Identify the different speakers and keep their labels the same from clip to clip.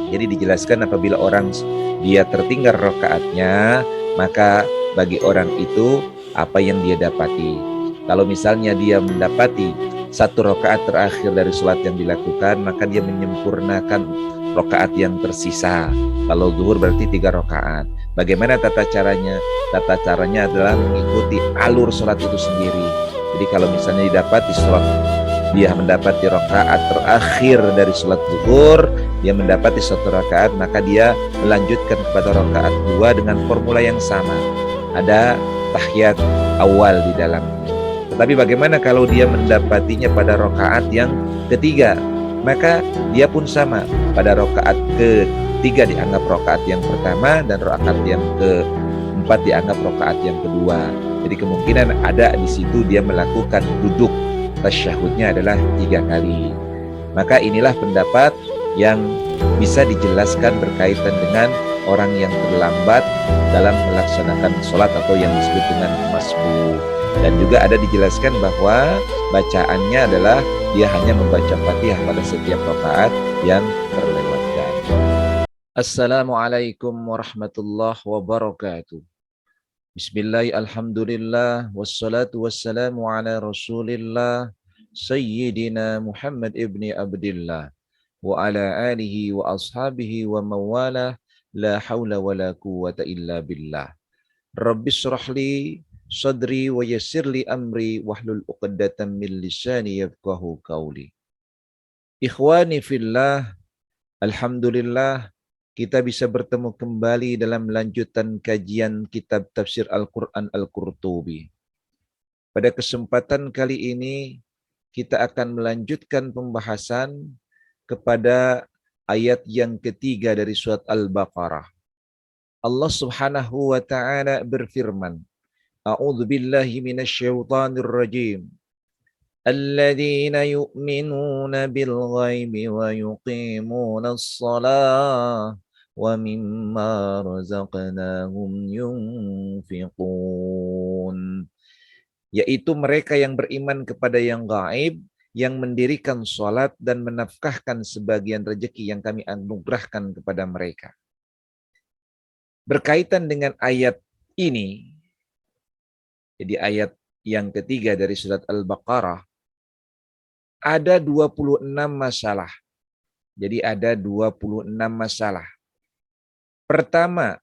Speaker 1: Jadi dijelaskan apabila orang dia tertinggal rakaatnya, maka bagi orang itu apa yang dia dapati. Kalau misalnya dia mendapati satu rakaat terakhir dari sholat yang dilakukan, maka dia menyempurnakan rakaat yang tersisa. Kalau zuhur berarti 3 rakaat. Bagaimana tata caranya? Tata caranya adalah mengikuti alur sholat itu sendiri. Jadi kalau misalnya didapati sholat, dia mendapati rakaat terakhir dari sholat zuhur, dia mendapati satu rakaat, maka dia melanjutkan kepada rakaat 2 dengan formula yang sama. Ada tahiyat awal di dalamnya. Tetapi bagaimana kalau dia mendapatinya pada rakaat yang ketiga? Maka dia pun sama. Pada rakaat ketiga dianggap rakaat yang pertama, dan rakaat yang keempat dianggap rakaat yang kedua. Jadi kemungkinan ada di situ dia melakukan duduk tasyahudnya adalah 3 kali. Maka inilah pendapat yang bisa dijelaskan berkaitan dengan orang yang terlambat dalam melaksanakan sholat atau yang disebut dengan masbuk. Dan juga ada dijelaskan bahwa bacaannya adalah dia hanya membaca Fatihah pada setiap rakaat yang terlewatkan. Assalamualaikum warahmatullahi wabarakatuh. Bismillah, alhamdulillah, wassalatu wassalamu ala rasulillah, Sayyidina Muhammad ibni Abdillah, wa ala alihi wa ashabihi wa mawalah, la hawla wa la quwwata illa billah. Rabbi syrahli sadri wa yassirli amri wahlul uqdatan min lisani yafqahu qawli. Ikhwani fillah, alhamdulillah kita bisa bertemu kembali dalam lanjutan kajian kitab tafsir Al-Quran Al-Qurtubi. Pada kesempatan kali ini kita akan melanjutkan pembahasan kepada ayat yang ketiga dari surat Al-Baqarah. Allah Subhanahu wa taala berfirman, A'udzu billahi minasyaitonir rajim. Alladzina yu'minuna bil ghaibi wa yuqimuna as-salah wa mimma razaqnahum yunfiqun. Yaitu mereka yang beriman kepada yang gaib, yang mendirikan salat dan menafkahkan sebagian rezeki yang kami anugerahkan kepada mereka. Berkaitan dengan ayat ini, jadi ayat yang ketiga dari surat Al-Baqarah, ada 26 masalah. Jadi ada 26 masalah. Pertama,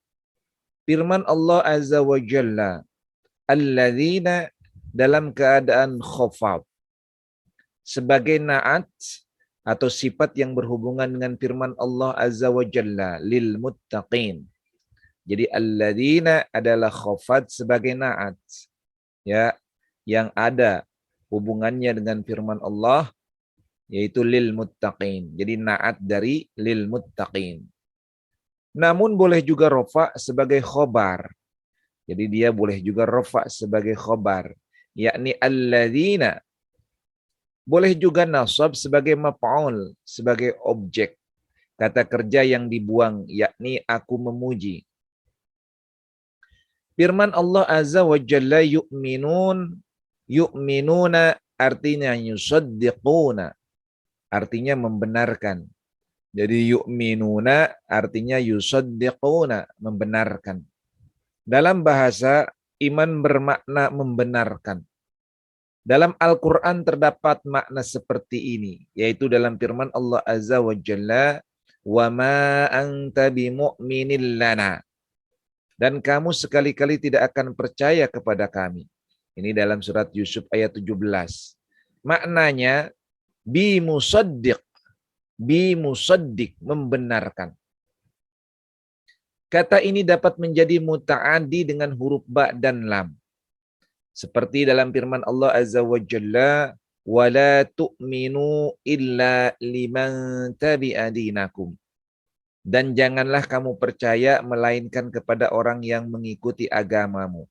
Speaker 1: firman Allah Azza wa Jalla, alladzina, dalam keadaan khafaf, sebagai naat atau sifat yang berhubungan dengan firman Allah Azza wa Jalla, lil muttaqin. Jadi alladzina adalah khafat sebagai naat, ya, yang ada hubungannya dengan firman Allah, yaitu lil muttaqin. Jadi naat dari lil muttaqin. Namun boleh juga rofa sebagai khobar. Jadi dia boleh juga rofa sebagai khobar, yakni alladzina. Boleh juga nasab sebagai maf'ul, sebagai objek. Kata kerja yang dibuang, yakni aku memuji. Firman Allah Azza wa Jalla, yu'minun, yu'minuna artinya yusaddiquna, artinya membenarkan. Jadi yu'minuna artinya yusaddiquna, membenarkan. Dalam bahasa, iman bermakna membenarkan. Dalam Al-Quran terdapat makna seperti ini, yaitu dalam firman Allah Azza wa Jalla, wa ma anta bimu'minin lana. Dan kamu sekali-kali tidak akan percaya kepada kami. Ini dalam surat Yusuf ayat 17. Maknanya, bimusaddiq, membenarkan. Kata ini dapat menjadi muta'addi dengan huruf ba dan lam. Seperti dalam firman Allah Azza wa Jalla, wala tu'minu illa liman tabi'a dinakum. Dan janganlah kamu percaya melainkan kepada orang yang mengikuti agamamu.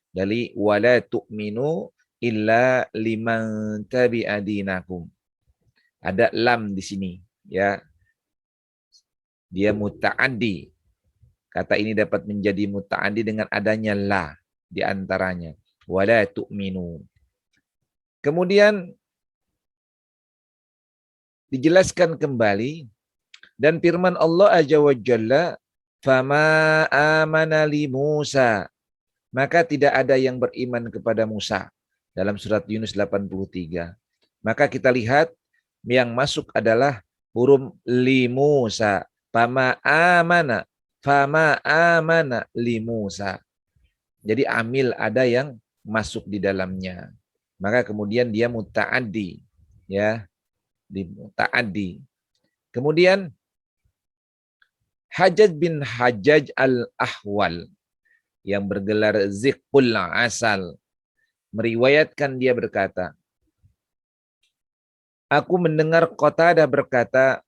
Speaker 1: Dari wala tu'minu illa liman tabi'a dinakum. Ada lam di sini, ya. Dia muta'addi. Kata ini dapat menjadi muta'addi dengan adanya la di antaranya. Wala tu'minu. Kemudian dijelaskan kembali Dan firman Allah Azza wa Jalla, "Fama amana li Musa." Maka tidak ada yang beriman kepada Musa. Dalam surat Yunus 83. Maka kita lihat yang masuk adalah huruf li Musa. Fama amana. Fama amana li Musa. Jadi amil ada yang masuk di dalamnya. Maka kemudian dia muta'addi. Ya, di muta'addi. Kemudian Hajjaj bin Hajjaj al-Ahwal yang bergelar Ziqul Asal meriwayatkan, dia berkata, aku mendengar Qatadah berkata,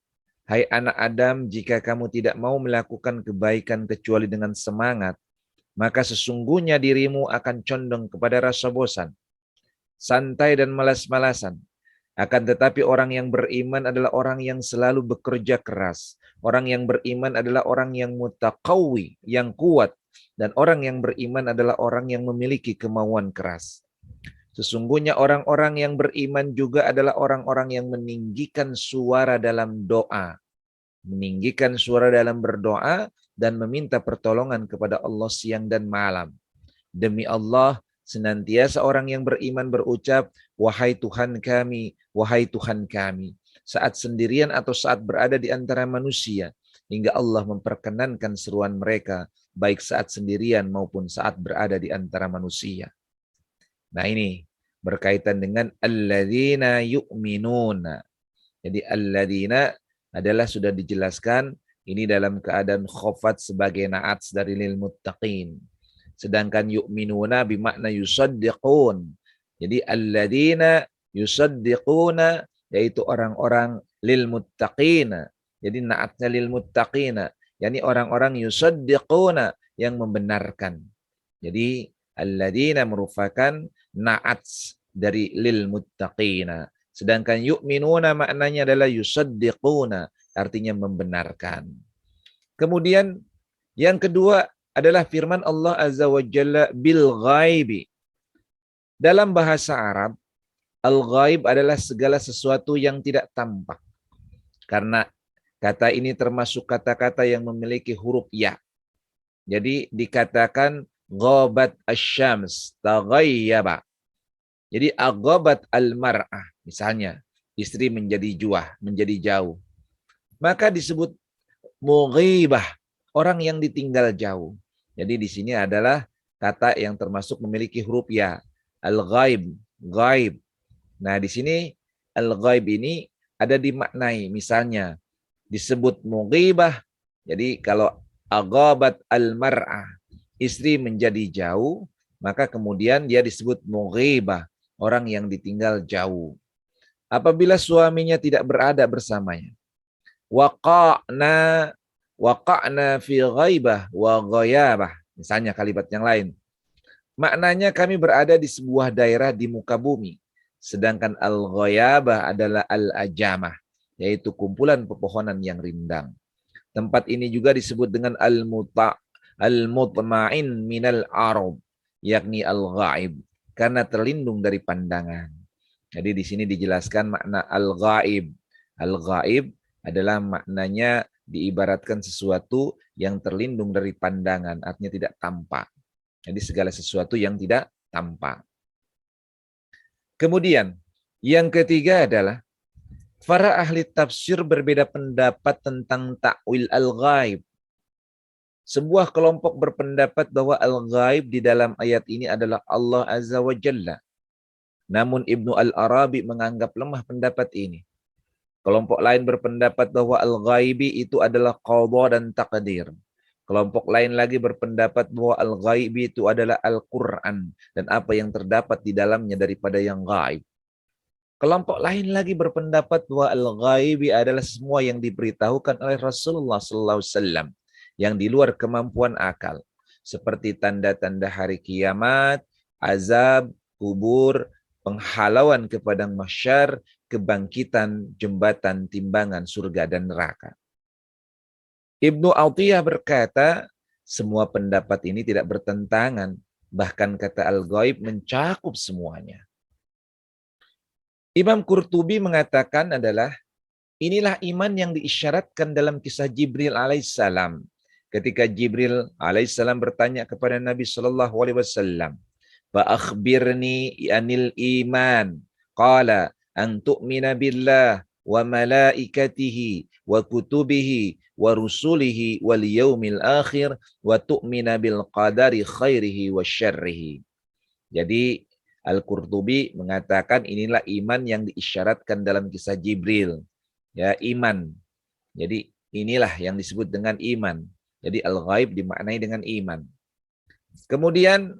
Speaker 1: hai anak Adam, jika kamu tidak mau melakukan kebaikan kecuali dengan semangat, maka sesungguhnya dirimu akan condong kepada rasa bosan, santai dan malas-malasan. Akan tetapi orang yang beriman adalah orang yang selalu bekerja keras. Orang yang beriman adalah orang yang mutaqawi, yang kuat. Dan orang yang beriman adalah orang yang memiliki kemauan keras. Sesungguhnya orang-orang yang beriman juga adalah orang-orang yang meninggikan suara dalam doa. Meninggikan suara dalam berdoa dan meminta pertolongan kepada Allah siang dan malam. Demi Allah, senantiasa orang yang beriman berucap, wahai Tuhan kami, wahai Tuhan kami. Saat sendirian atau saat berada di antara manusia, hingga Allah memperkenankan seruan mereka, baik saat sendirian maupun saat berada di antara manusia. Nah ini berkaitan dengan alladzina yu'minuna. Jadi alladzina adalah sudah dijelaskan, ini dalam keadaan khofat sebagai naat dari lil muttaqin. Sedangkan yu'minuna bimakna yusaddiqun. Jadi alladzina yusaddiquna yaitu orang-orang lil muttaqina. Jadi naatnya lil muttaqina, yakni orang-orang yusaddiquna yang membenarkan. Jadi alladzina merupakan naat dari lil muttaqina. Sedangkan yu'minuna maknanya adalah yusaddiquna, artinya membenarkan. Kemudian yang kedua adalah firman Allah Azza wa Jalla bil ghaibi. Dalam bahasa Arab, al-ghaib adalah segala sesuatu yang tidak tampak. Karena kata ini termasuk kata-kata yang memiliki huruf ya. Jadi dikatakan ghabat asy-syams taghayyaba. Jadi aghabat al-mar'ah, misalnya istri menjadi juah, menjadi jauh. Maka disebut mughibah, orang yang ditinggal jauh. Jadi di sini adalah kata yang termasuk memiliki huruf ya. Al-ghaib, ghaib. Nah di sini al-ghaib ini ada dimaknai. Misalnya disebut mughibah. Jadi kalau aghabat al-mar'ah, istri menjadi jauh, maka kemudian dia disebut mughibah, orang yang ditinggal jauh. Apabila suaminya tidak berada bersamanya. Waqa'na fi ghaibah wa ghayabah. Misalnya kalimat yang lain. Maknanya kami berada di sebuah daerah di muka bumi. Sedangkan al-ghayabah adalah al-ajamah, yaitu kumpulan pepohonan yang rindang. Tempat ini juga disebut dengan al-mutma'in minal arab, yakni al-ghaib, karena terlindung dari pandangan. Jadi di sini dijelaskan makna al-ghaib. Al-ghaib adalah maknanya diibaratkan sesuatu yang terlindung dari pandangan, artinya tidak tampak. Jadi segala sesuatu yang tidak tampak. Kemudian yang ketiga adalah para ahli tafsir berbeda pendapat tentang ta'wil al-ghaib. Sebuah kelompok berpendapat bahwa al-ghaib di dalam ayat ini adalah Allah Azza wa Jalla. Namun Ibnu Al-Arabi menganggap lemah pendapat ini. Kelompok lain berpendapat bahwa al-ghaibi itu adalah qadha dan takdir. Kelompok lain lagi berpendapat bahwa al-ghaibi itu adalah Al-Quran dan apa yang terdapat di dalamnya daripada yang gaib. Kelompok lain lagi berpendapat bahwa al-ghaibi adalah semua yang diberitahukan oleh Rasulullah SAW yang di luar kemampuan akal, seperti tanda-tanda hari kiamat, azab, kubur, penghalauan ke padang mahsyar, kebangkitan, jembatan, timbangan, surga dan neraka. Ibnu Athiyah berkata, semua pendapat ini tidak bertentangan, bahkan kata al-ghaib mencakup semuanya. Imam Qurtubi mengatakan adalah Inilah iman yang diisyaratkan dalam kisah Jibril alaihissalam. Ketika Jibril alaihissalam bertanya kepada Nabi Shallallahu alaihi wasallam, "Fa akhbirni anil iman." Qala an tu'mina billah wa malaikatihi wa kutubihi wa rusulihi wal yaumil akhir wa tu'mina bil qadari khairihi wa syarrihi. Jadi Al-Qurtubi mengatakan inilah iman yang diisyaratkan dalam kisah Jibril. Ya, iman. Jadi inilah yang disebut dengan iman. Jadi al-ghaib dimaknai dengan iman. Kemudian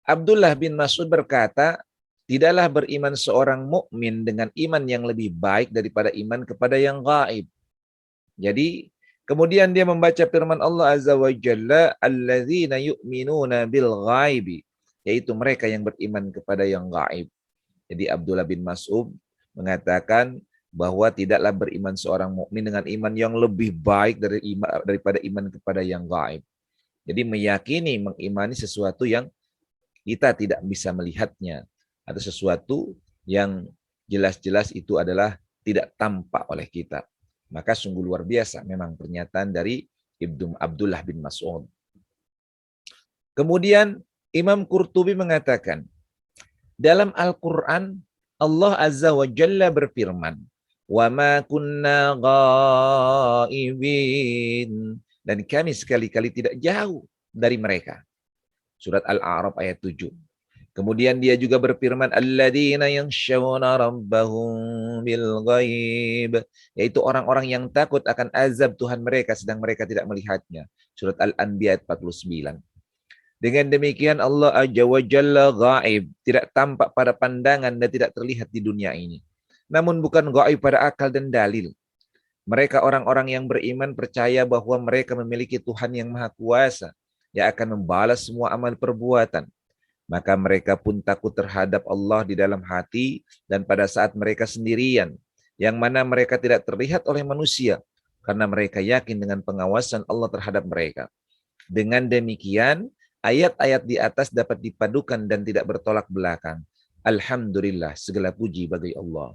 Speaker 1: Abdullah bin Mas'ud berkata, tidaklah beriman seorang mukmin dengan iman yang lebih baik daripada iman kepada yang gaib. Jadi kemudian dia membaca firman Allah Azza wa Jalla, alladzina yu'minuna bil ghaibi, yaitu mereka yang beriman kepada yang gaib. Jadi Abdullah bin Mas'ud mengatakan bahwa tidaklah beriman seorang mukmin dengan iman yang lebih baik daripada iman kepada yang gaib. Jadi meyakini, mengimani sesuatu yang kita tidak bisa melihatnya, atau sesuatu yang jelas-jelas itu adalah tidak tampak oleh kita. Maka sungguh luar biasa memang pernyataan dari Ibnu Abdullah bin Mas'ud. Kemudian Imam Qurtubi mengatakan, dalam Al-Quran Allah Azza wa Jalla berfirman, "Wa ma kunna ghaibin." Dan kami sekali-kali tidak jauh dari mereka. Surat Al-A'raf ayat 7. Kemudian dia juga berfirman, "Alladzina yakhshawna rabbahum bil ghaib." Yaitu orang-orang yang takut akan azab Tuhan mereka sedang mereka tidak melihatnya. Surat Al-Anbiya ayat 49. Dengan demikian Allah Azza wa Jalla gaib, tidak tampak pada pandangan dan tidak terlihat di dunia ini. Namun bukan gaib pada akal dan dalil. Mereka orang-orang yang beriman percaya bahwa mereka memiliki Tuhan yang Maha Kuasa yang akan membalas semua amal perbuatan. Maka mereka pun takut terhadap Allah di dalam hati dan pada saat mereka sendirian, yang mana mereka tidak terlihat oleh manusia, karena mereka yakin dengan pengawasan Allah terhadap mereka. Dengan demikian, ayat-ayat di atas dapat dipadukan dan tidak bertolak belakang. Alhamdulillah, segala puji bagi Allah.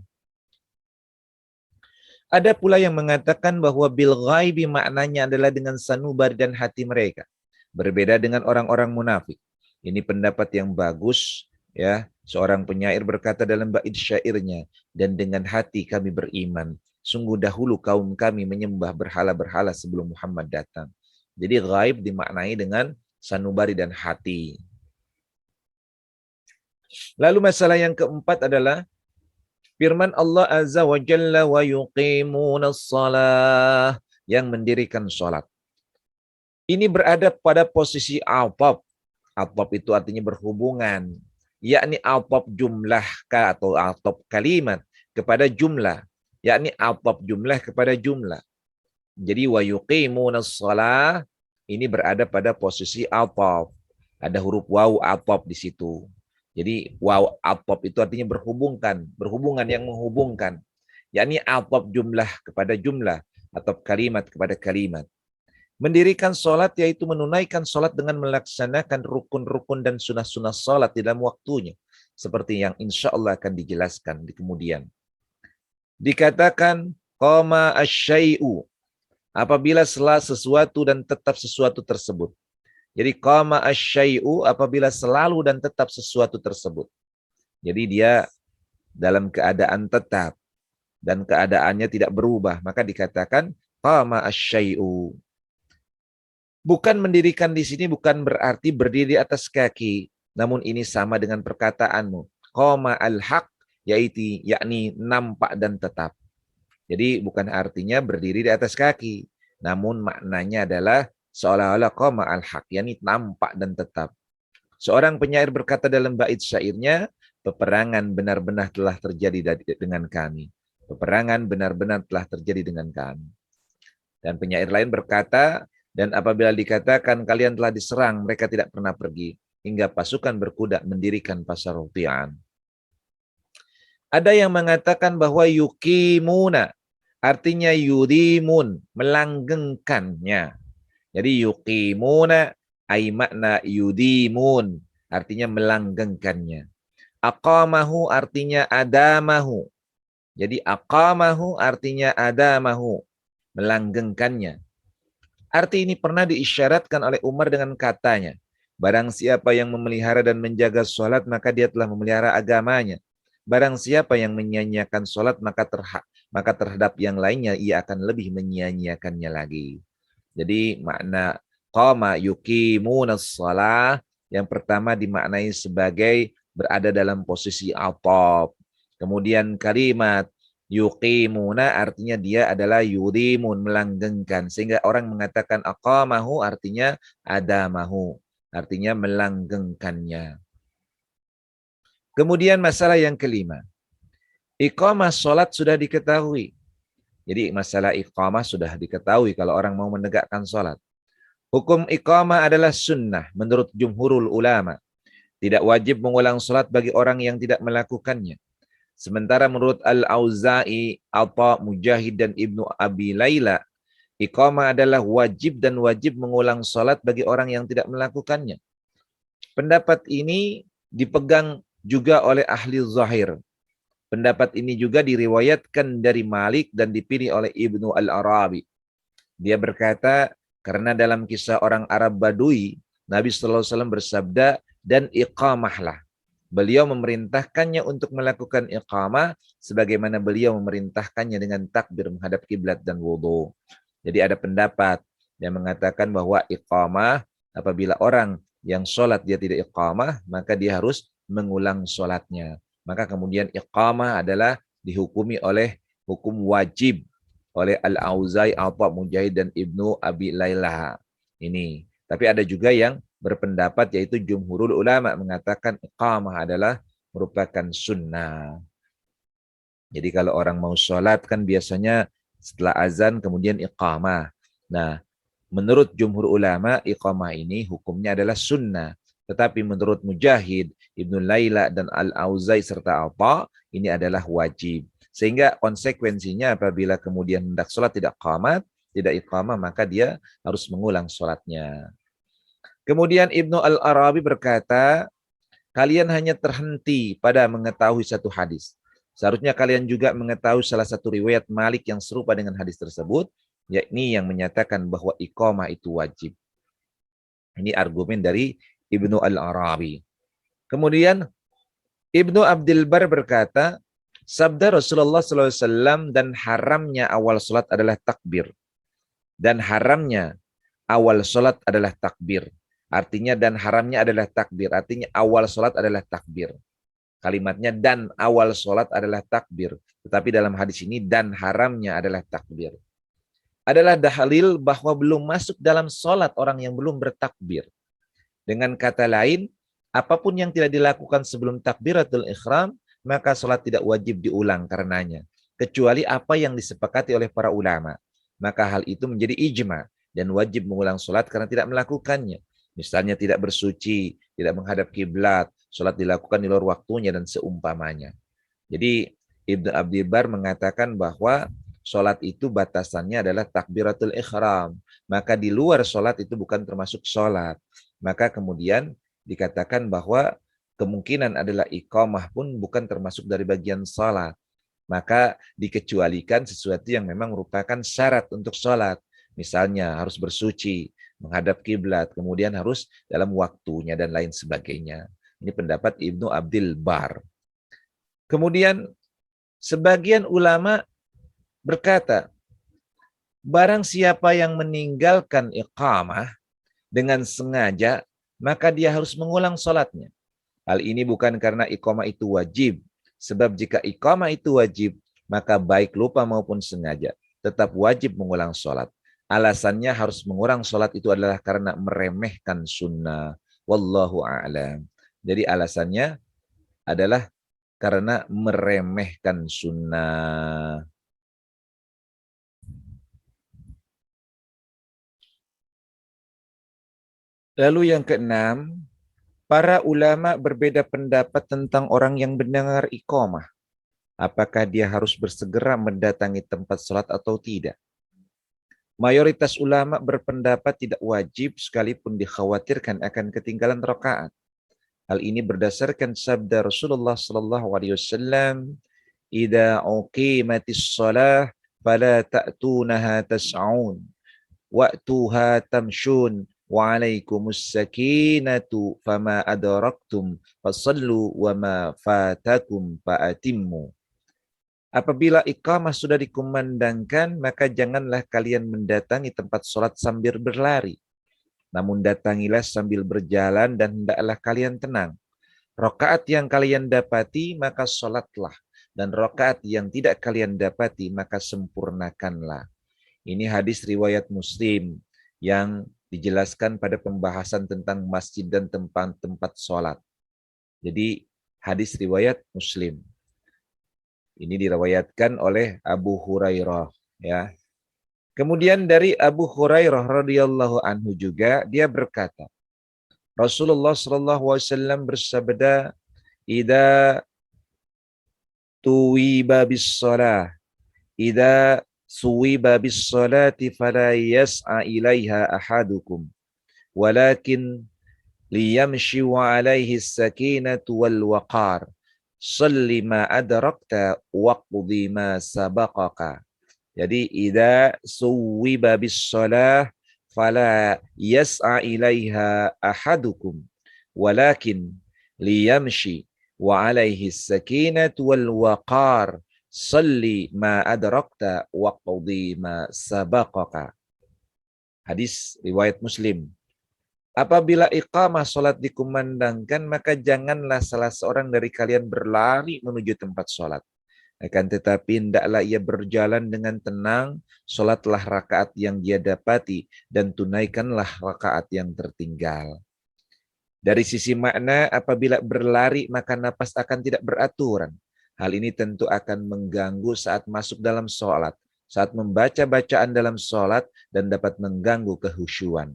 Speaker 1: Ada pula yang mengatakan bahwa bil ghaibi maknanya adalah dengan sanubar dan hati mereka. Berbeda dengan orang-orang munafik. Ini pendapat yang bagus, ya. Seorang penyair berkata dalam bait syairnya, dan dengan hati kami beriman. Sungguh dahulu kaum kami menyembah berhala-berhala sebelum Muhammad datang. Jadi ghaib dimaknai dengan sanubari dan hati. Lalu masalah yang keempat adalah firman Allah Azza wa Jalla, wa yuqimunas shalah, yang mendirikan salat. Ini berada pada posisi atop. Atop itu artinya berhubungan, yakni atop jumlah atau atop kalimat kepada jumlah, yakni atop jumlah kepada jumlah. Jadi wa yuqimunas shalah ini berada pada posisi atop. Ada huruf waw atop di situ. Jadi waw atop itu artinya berhubungkan, berhubungan yang menghubungkan. Yakni atop jumlah kepada jumlah atau kalimat kepada kalimat. Mendirikan sholat yaitu menunaikan sholat dengan melaksanakan rukun-rukun dan sunnah-sunnah sholat di dalam waktunya. Seperti yang insya Allah akan dijelaskan di kemudian. Dikatakan qama asyai'u, apabila sesuatu dan tetap sesuatu tersebut. Jadi qama asyai'u apabila selalu dan tetap sesuatu tersebut. Jadi dia dalam keadaan tetap dan keadaannya tidak berubah, maka dikatakan qama asyai'u. Bukan mendirikan di sini bukan berarti berdiri atas kaki, namun ini sama dengan perkataanmu. Qama al-haq, yaitu yakni nampak dan tetap. Jadi bukan artinya berdiri di atas kaki, namun maknanya adalah seolah-olah qama al-haq, yakni nampak dan tetap. Seorang penyair berkata dalam bait syairnya, peperangan benar-benar telah terjadi dengan kami. Peperangan benar-benar telah terjadi dengan kami. Dan penyair lain berkata, dan apabila dikatakan kalian telah diserang, mereka tidak pernah pergi, hingga pasukan berkuda mendirikan pasar Tian. Ada yang mengatakan bahwa yukimuna, artinya yudimun, melanggengkannya. Jadi yukimuna, ay makna yudimun, artinya melanggengkannya. Aqamahu artinya adamahu, Jadi aqamahu artinya adamahu, melanggengkannya. Arti ini pernah diisyaratkan oleh Umar dengan katanya, barang siapa yang memelihara dan menjaga sholat, maka dia telah memelihara agamanya. Barang siapa yang menyia-nyiakan sholat, maka terhadap yang lainnya ia akan lebih menyia-nyiakannya lagi. Jadi makna qama yuqimunas shalah yang pertama dimaknai sebagai berada dalam posisi atop. Kemudian kalimat yuqimuna artinya dia adalah yudimun, melanggengkan. Sehingga orang mengatakan aqamahu artinya adamahu, artinya melanggengkannya. Kemudian masalah yang kelima, iqamah sholat sudah diketahui. Jadi masalah iqamah sudah diketahui kalau orang mau menegakkan sholat. Hukum iqamah adalah sunnah menurut jumhurul ulama. Tidak wajib mengulang sholat bagi orang yang tidak melakukannya. Sementara menurut Al-Auza'i, Atha, Mujahid, dan Ibnu Abi Layla, iqamah adalah wajib dan wajib mengulang sholat bagi orang yang tidak melakukannya. Pendapat ini dipegang juga oleh ahli zahir. Pendapat ini juga diriwayatkan dari Malik dan dipilih oleh Ibnu Al-Arabi. Dia berkata, karena dalam kisah orang Arab Badui, Nabi SAW bersabda, dan iqamahlah. Beliau memerintahkannya untuk melakukan iqamah, sebagaimana beliau memerintahkannya dengan takbir menghadap kiblat dan wudhu. Jadi ada pendapat yang mengatakan bahwa iqamah, apabila orang yang sholat dia tidak iqamah, maka dia harus mengulang sholatnya. Maka kemudian iqamah adalah dihukumi oleh hukum wajib oleh Al-Auza'i, Atha, Mujahid, dan Ibnu Abi Layla. Ini. Tapi ada juga yang berpendapat yaitu jumhurul ulama mengatakan iqamah adalah merupakan sunnah. Jadi kalau orang mau sholat kan biasanya setelah azan kemudian iqamah. Nah, menurut jumhur ulama iqamah ini hukumnya adalah sunnah. Tetapi menurut Mujahid, Ibnu Layla, dan Al-Auza'i serta Atha ini adalah wajib. Sehingga konsekuensinya apabila kemudian hendak sholat tidak qamat, tidak iqamah, maka dia harus mengulang sholatnya. Kemudian Ibnu Al-Arabi berkata, kalian hanya terhenti pada mengetahui satu hadis. Seharusnya kalian juga mengetahui salah satu riwayat Malik yang serupa dengan hadis tersebut, yakni yang menyatakan bahwa iqamah itu wajib. Ini argumen dari Ibnu Al-Arabi. Kemudian Ibnu Abdul Bar berkata, sabda Rasulullah SAW, dan haramnya awal sholat adalah takbir. Dan haramnya awal sholat adalah takbir. Artinya dan haramnya adalah takbir. Artinya awal sholat adalah takbir. Kalimatnya dan awal sholat adalah takbir. Tetapi dalam hadis ini dan haramnya adalah takbir. Adalah dalil bahwa belum masuk dalam sholat orang yang belum bertakbir. Dengan kata lain, apapun yang tidak dilakukan sebelum takbiratul ihram, maka sholat tidak wajib diulang karenanya. Kecuali apa yang disepakati oleh para ulama. Maka hal itu menjadi ijma dan wajib mengulang sholat karena tidak melakukannya. Misalnya tidak bersuci, tidak menghadap kiblat, sholat dilakukan di luar waktunya dan seumpamanya. Jadi Ibnu Abdul Bar mengatakan bahwa sholat itu batasannya adalah takbiratul ihram. Maka di luar sholat itu bukan termasuk sholat. Maka kemudian dikatakan bahwa kemungkinan adalah iqamah pun bukan termasuk dari bagian sholat. Maka dikecualikan sesuatu yang memang merupakan syarat untuk sholat. Misalnya harus bersuci, menghadap kiblat, kemudian harus dalam waktunya dan lain sebagainya. Ini pendapat Ibnu Abdul Bar. Kemudian sebagian ulama berkata, barang siapa yang meninggalkan iqamah dengan sengaja, maka dia harus mengulang sholatnya. Hal ini bukan karena iqamah itu wajib, sebab jika iqamah itu wajib, maka baik lupa maupun sengaja, tetap wajib mengulang sholat. Alasannya harus mengulang sholat itu adalah karena meremehkan sunnah. Wallahu a'lam. Jadi alasannya adalah karena meremehkan sunnah. Lalu yang keenam, para ulama berbeda pendapat tentang orang yang mendengar iqamah. Apakah dia harus bersegera mendatangi tempat sholat atau tidak? Mayoritas ulama berpendapat tidak wajib sekalipun dikhawatirkan akan ketinggalan rakaat. Hal ini berdasarkan sabda Rasulullah SAW, idza uqimatis shalah fala ta'tunaha tas'un wa'tuha tamshun wa 'alaikumus sakinatu fama adraktum fasallu wa ma fatakum fa'atimmu. Apabila iqamah sudah dikumandangkan, maka janganlah kalian mendatangi tempat sholat sambil berlari. Namun datangilah sambil berjalan dan hendaklah kalian tenang. Rakaat yang kalian dapati, maka sholatlah. Dan rakaat yang tidak kalian dapati, maka sempurnakanlah. Ini hadis riwayat Muslim yang dijelaskan pada pembahasan tentang masjid dan tempat-tempat sholat. Jadi hadis riwayat Muslim. Ini diriwayatkan oleh Abu Hurairah, ya. Kemudian dari Abu Hurairah radhiyallahu anhu juga dia berkata, Rasulullah sallallahu alaihi wasallam bersabda, "Idza tuwiba bis shalah, idza suwiba bis salati fala yas'a ilaiha ahadukum, walakin liyamshi wa alaihi sakinatu wal waqar. Salli ma adrakta waqdi ma sabaqaka." Jadi idza suwiba bis shalah fala yas'a ilaiha ahadukum walakin liyamshi wa alaihi sakinatu wal waqar. Salli ma adrakta waqdi ma sabaqaka. Hadis riwayat Muslim. Apabila iqamah salat dikumandangkan, maka janganlah salah seorang dari kalian berlari menuju tempat salat. Akan tetapi hendaklah ia berjalan dengan tenang, solatlah rakaat yang dia dapati, dan tunaikanlah rakaat yang tertinggal. Dari sisi makna, apabila berlari maka napas akan tidak beraturan. Hal ini tentu akan mengganggu saat masuk dalam solat, saat membaca bacaan dalam solat, dan dapat mengganggu kehusyuan.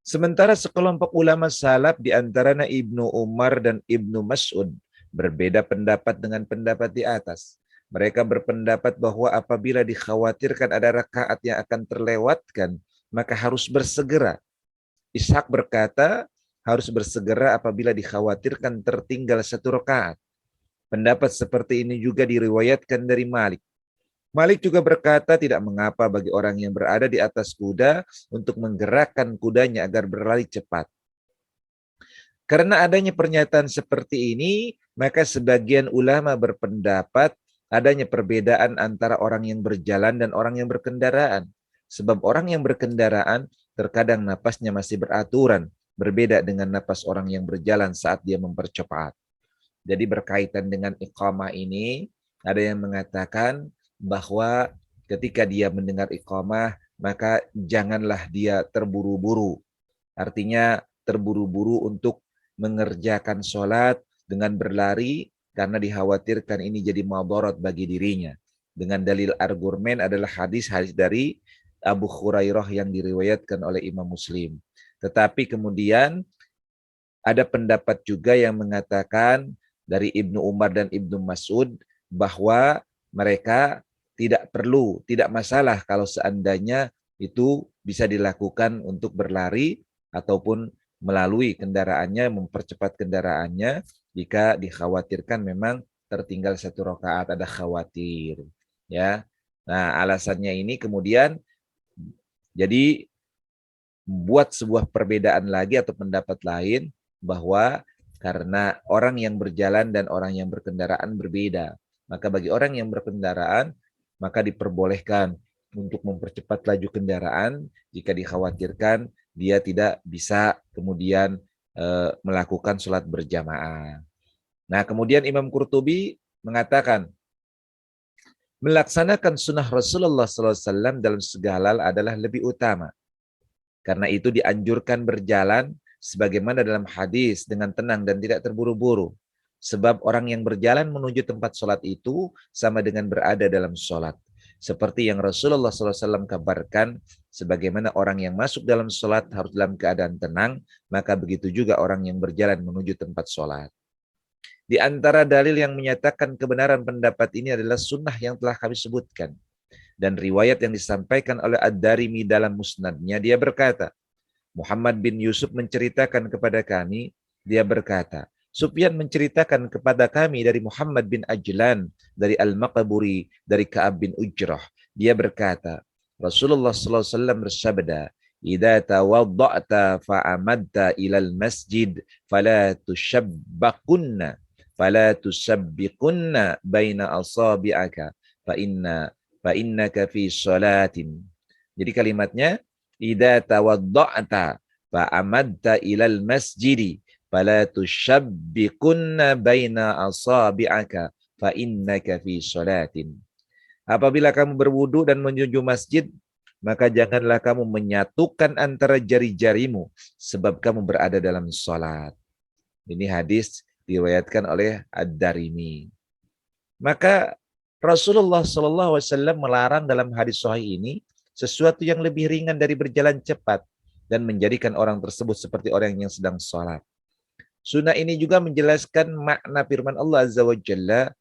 Speaker 1: Sementara sekelompok ulama salaf di antaranya Ibnu Umar dan Ibnu Mas'ud berbeda pendapat dengan pendapat di atas. Mereka berpendapat bahwa apabila dikhawatirkan ada rakaat yang akan terlewatkan, maka harus bersegera. Ishaq berkata, harus bersegera apabila dikhawatirkan tertinggal satu rakaat. Pendapat seperti ini juga diriwayatkan dari Malik. Malik juga berkata tidak mengapa bagi orang yang berada di atas kuda untuk menggerakkan kudanya agar berlari cepat. Karena adanya pernyataan seperti ini, maka sebagian ulama berpendapat adanya perbedaan antara orang yang berjalan dan orang yang berkendaraan. Sebab orang yang berkendaraan terkadang napasnya masih beraturan, berbeda dengan napas orang yang berjalan saat dia mempercepat. Jadi berkaitan dengan iqamah ini, ada yang mengatakan bahwa ketika dia mendengar iqamah, maka janganlah dia terburu-buru. Artinya terburu-buru untuk mengerjakan sholat dengan berlari karena dikhawatirkan ini jadi madarat bagi dirinya. Dengan dalil argumen adalah hadis-hadis dari Abu Hurairah yang diriwayatkan oleh Imam Muslim. Tetapi kemudian ada pendapat juga yang mengatakan dari Ibnu Umar dan Ibnu Mas'ud bahwa mereka tidak masalah kalau seandainya itu bisa dilakukan untuk berlari ataupun melalui kendaraannya, mempercepat kendaraannya jika dikhawatirkan memang tertinggal satu rakaat, ada khawatir, ya. Nah, alasannya ini kemudian jadi buat sebuah perbedaan lagi atau pendapat lain bahwa karena orang yang berjalan dan orang yang berkendaraan berbeda, maka bagi orang yang berkendaraan maka diperbolehkan untuk mempercepat laju kendaraan jika dikhawatirkan dia tidak bisa kemudian melakukan sholat berjamaah. Nah, kemudian Imam Qurtubi mengatakan melaksanakan sunnah Rasulullah SAW dalam segala hal adalah lebih utama. Karena itu dianjurkan berjalan sebagaimana dalam hadis dengan tenang dan tidak terburu-buru. Sebab orang yang berjalan menuju tempat sholat itu sama dengan berada dalam sholat. Seperti yang Rasulullah SAW kabarkan, sebagaimana orang yang masuk dalam sholat harus dalam keadaan tenang, maka begitu juga orang yang berjalan menuju tempat sholat. Di antara dalil yang menyatakan kebenaran pendapat ini adalah sunnah yang telah kami sebutkan. Dan riwayat yang disampaikan oleh Ad-Darimi dalam musnadnya, dia berkata, Muhammad bin Yusuf menceritakan kepada kami, dia berkata, Sufyan menceritakan kepada kami dari Muhammad bin Ajlan, dari Al-Maqburi, dari Ka'ab bin Ujrah. Dia berkata, Rasulullah SAW bersabda, "Idza tawadda'ta fa'amadta ilal masjid fala tushabbakunna baina asabi'aka fa innaka fi shalatin." Jadi kalimatnya, idza tawadda'ta fa'amadta ilal masjidi fala tushabbikunna baina asabi'aka fa innaka fi shalatin. Apabila kamu berwudu dan menuju masjid, maka janganlah kamu menyatukan antara jari-jarimu sebab kamu berada dalam salat. Ini hadis diriwayatkan oleh Ad-Darimi. Maka Rasulullah SAW melarang dalam hadis sahih ini sesuatu yang lebih ringan dari berjalan cepat dan menjadikan orang tersebut seperti orang yang sedang salat. Sunnah ini juga menjelaskan makna firman Allah Azza wa Jalla,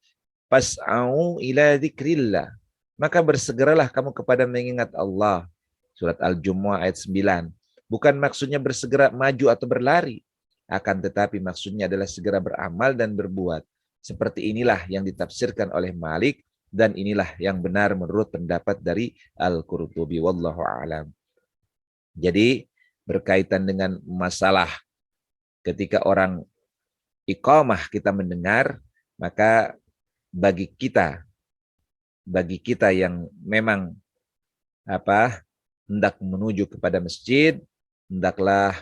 Speaker 1: "Fas'au ila dzikrillah." Maka bersegeralah kamu kepada mengingat Allah. Surat Al-Jumu'ah ayat 9. Bukan maksudnya bersegera maju atau berlari. Akan tetapi maksudnya adalah segera beramal dan berbuat. Seperti inilah yang ditafsirkan oleh Malik, dan inilah yang benar menurut pendapat dari Al-Qurtubi. Wallahu a'lam. Jadi berkaitan dengan masalah ketika orang iqamah kita mendengar, maka bagi kita yang memang hendak menuju kepada masjid, hendaklah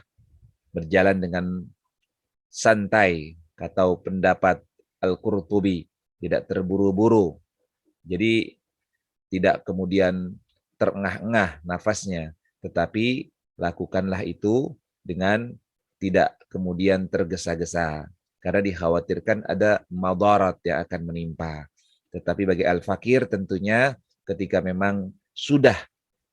Speaker 1: berjalan dengan santai, atau pendapat Al-Qurtubi, tidak terburu-buru. Jadi tidak kemudian terengah-engah nafasnya, tetapi lakukanlah itu dengan tidak kemudian tergesa-gesa, karena dikhawatirkan ada madarat yang akan menimpa. Tetapi bagi al-fakir tentunya ketika memang sudah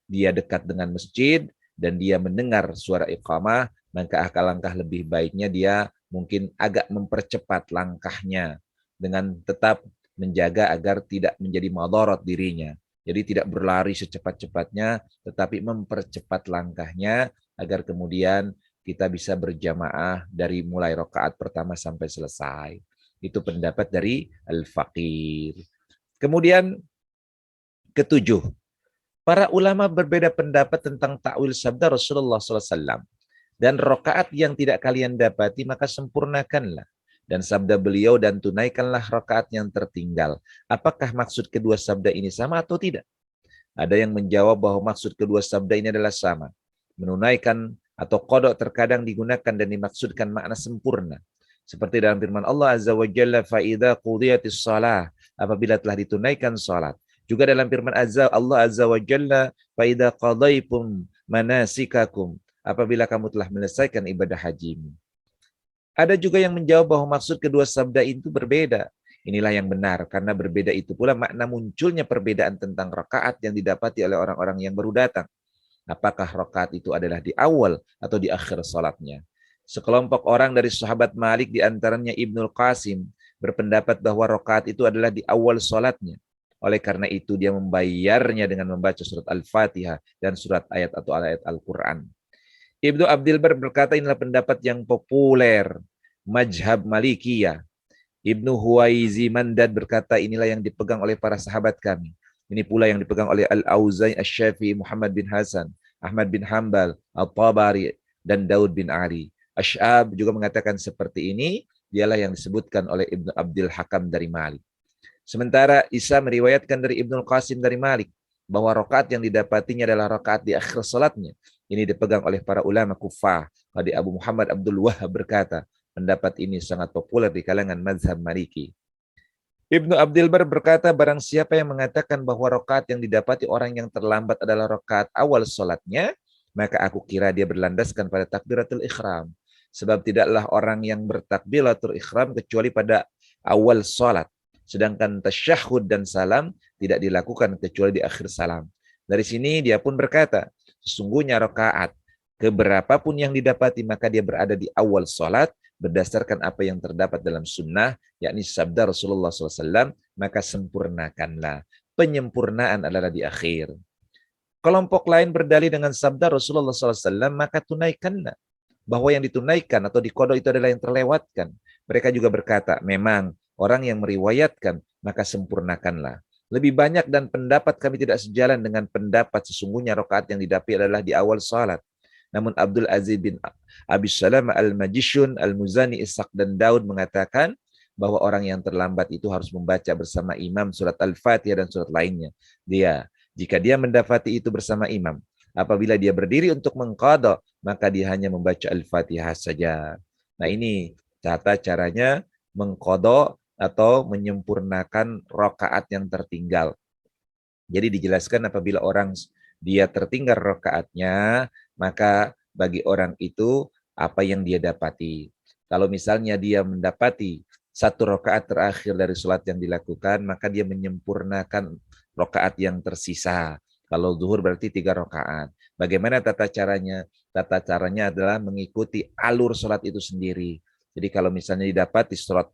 Speaker 1: dia dekat dengan masjid dan dia mendengar suara iqamah, maka langkah lebih baiknya dia mungkin agak mempercepat langkahnya dengan tetap menjaga agar tidak menjadi madarat dirinya. Jadi tidak berlari secepat-cepatnya, tetapi mempercepat langkahnya agar kemudian kita bisa berjamaah dari mulai rakaat pertama sampai selesai. Itu pendapat dari al-faqir. Kemudian ketujuh, para ulama berbeda pendapat tentang takwil sabda Rasulullah SAW. Dan rakaat yang tidak kalian dapati, maka sempurnakanlah. Dan sabda beliau, dan tunaikanlah rakaat yang tertinggal. Apakah maksud kedua sabda ini sama atau tidak? Ada yang menjawab bahwa maksud kedua sabda ini adalah sama. Menunaikan atau qada terkadang digunakan dan dimaksudkan makna sempurna. Seperti dalam firman Allah Azza wa Jalla, "Fa'idha qudiyatis shalah," apabila telah ditunaikan salat. Juga dalam firman Allah Azza wa Jalla, "Fa'idha qadaitum manasikakum," apabila kamu telah menyelesaikan ibadah hajimu. Ada juga yang menjawab bahwa maksud kedua sabda itu berbeda. Inilah yang benar, karena berbeda itu pula makna munculnya perbedaan tentang rakaat yang didapati oleh orang-orang yang baru datang. Apakah rakaat itu adalah di awal atau di akhir salatnya? Sekelompok orang dari sahabat Malik, di antaranya Ibnul Qasim, berpendapat bahwa rakaat itu adalah di awal salatnya. Oleh karena itu dia membayarnya dengan membaca surat Al-Fatihah dan surat ayat atau ayat Al-Quran. Ibnu Abdil Bar berkata, inilah pendapat yang populer, mazhab Malikiyah. Ibnu Huwaizi Mandad berkata, inilah yang dipegang oleh para sahabat kami. Ini pula yang dipegang oleh Al-Auza'i, Asy-Syafi'i, Muhammad bin Hasan, Ahmad bin Hambal, Al-Tabari, dan Daud bin Ali. Asy'ab juga mengatakan seperti ini, dialah yang disebutkan oleh Ibnu Abdil Hakam dari Malik. Sementara Isa meriwayatkan dari Ibnu Qasim dari Malik, bahwa rakaat yang didapatinya adalah rakaat di akhir salatnya. Ini dipegang oleh para ulama Kufah. Tadi Abu Muhammad Abdul Wahhab berkata, pendapat ini sangat populer di kalangan mazhab Maliki. Ibnu Abdil Bar berkata, barang siapa yang mengatakan bahwa rakaat yang didapati orang yang terlambat adalah rakaat awal salatnya, maka aku kira dia berlandaskan pada takbiratul ihram. Sebab tidaklah orang yang bertakbiratul ihram kecuali pada awal salat. Sedangkan tasyahud dan salam tidak dilakukan kecuali di akhir salam. Dari sini dia pun berkata, sesungguhnya rakaat keberapapun yang didapati, maka dia berada di awal salat, berdasarkan apa yang terdapat dalam sunnah, yakni sabda Rasulullah SAW, maka sempurnakanlah. Penyempurnaan adalah di akhir. Kelompok lain berdalih dengan sabda Rasulullah SAW, maka tunaikanlah. bahwa yang ditunaikan atau diqadha itu adalah yang terlewatkan. Mereka juga berkata, memang orang yang meriwayatkan, maka sempurnakanlah. Lebih banyak dan pendapat kami tidak sejalan dengan pendapat sesungguhnya rakaat yang didapi adalah di awal salat. Namun Abdul Aziz bin Abi Salam Al-Majishun, Al-Muzani, Ishaq dan Daud mengatakan bahwa orang yang terlambat itu harus membaca bersama imam surat Al-Fatihah dan surat lainnya. Jika dia mendapati itu bersama imam, apabila dia berdiri untuk mengqadha, maka dia hanya membaca Al-Fatihah saja. Nah, ini tata caranya mengqadha atau menyempurnakan rakaat yang tertinggal. Jadi dijelaskan apabila orang dia tertinggal rakaatnya, maka bagi orang itu apa yang dia dapati. Kalau misalnya dia mendapati satu rakaat terakhir dari sholat yang dilakukan, maka dia menyempurnakan rakaat yang tersisa. Kalau zuhur berarti 3 rakaat. Bagaimana tata caranya? Tata caranya adalah mengikuti alur sholat itu sendiri. Jadi kalau misalnya didapati sholat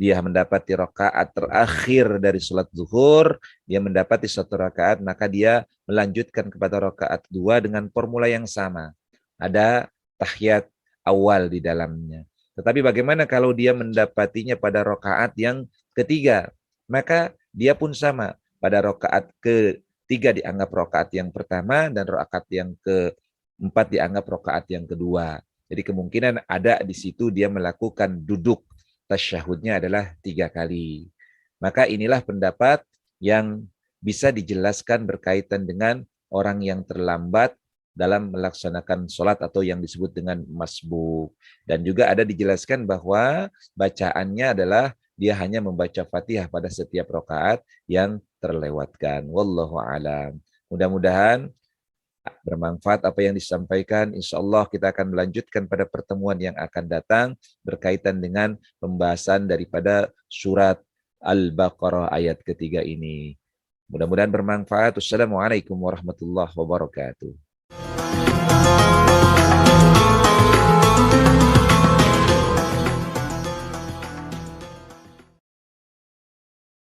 Speaker 1: dia mendapati rakaat terakhir dari sholat zuhur, dia mendapati satu rakaat, maka dia melanjutkan kepada rakaat 2 dengan formula yang sama. Ada tahiyat awal di dalamnya. Tetapi bagaimana kalau dia mendapatinya pada rakaat yang ketiga? Maka dia pun sama. Pada rakaat ketiga dianggap rakaat yang pertama dan rakaat yang keempat dianggap rakaat yang kedua. Jadi kemungkinan ada di situ dia melakukan duduk tasyahudnya adalah 3 kali. Maka inilah pendapat yang bisa dijelaskan berkaitan dengan orang yang terlambat dalam melaksanakan sholat atau yang disebut dengan masbuk. Dan juga ada dijelaskan bahwa bacaannya adalah dia hanya membaca Fatihah pada setiap rakaat yang terlewatkan. Wallahu a'lam. Mudah-mudahan bermanfaat apa yang disampaikan. Insya Allah kita akan melanjutkan pada pertemuan yang akan datang berkaitan dengan pembahasan daripada surat Al-Baqarah ayat ketiga ini. Mudah-mudahan bermanfaat. Wassalamualaikum warahmatullahi wabarakatuh.